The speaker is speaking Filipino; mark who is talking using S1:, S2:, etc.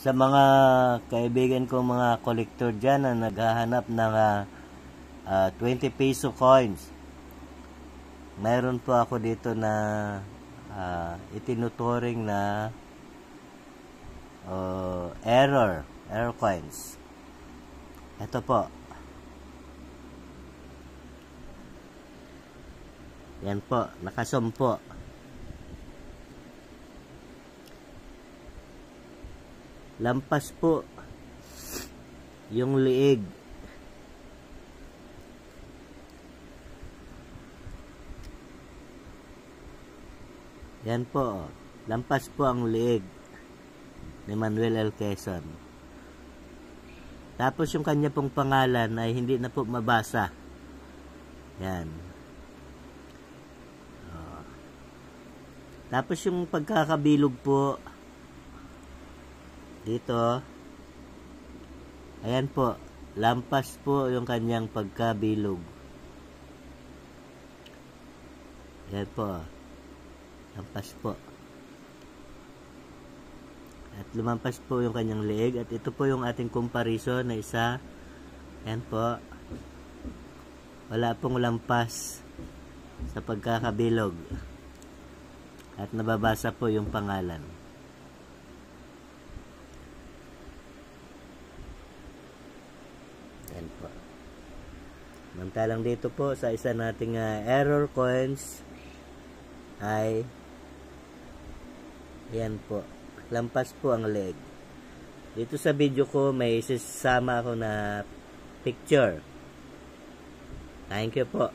S1: Sa mga kaibigan ko, mga collector dyan na naghahanap ng 20 peso coins, mayroon po ako dito na itinuturing na error coins. Ito po. Yan po, nakasumpo. Lampas po yung liig. Yan po, lampas po ang liig ni Manuel L. Quezon. Tapos yung kanya pong pangalan ay hindi na po mabasa. Yan. Tapos yung pagkakabilog po dito, ayan po, lampas po yung kanyang pagkabilog. Ayan po, lampas po. At lumampas po yung kanyang leeg. At ito po yung ating comparison na isa. Ayan po, wala pong lampas sa pagkakabilog. At nababasa po yung pangalan. Yan po. Mantalang dito po sa isa nating error coins ay yan po. Lampas po ang leg. Dito sa video ko may isasama ako na picture. Thank you po.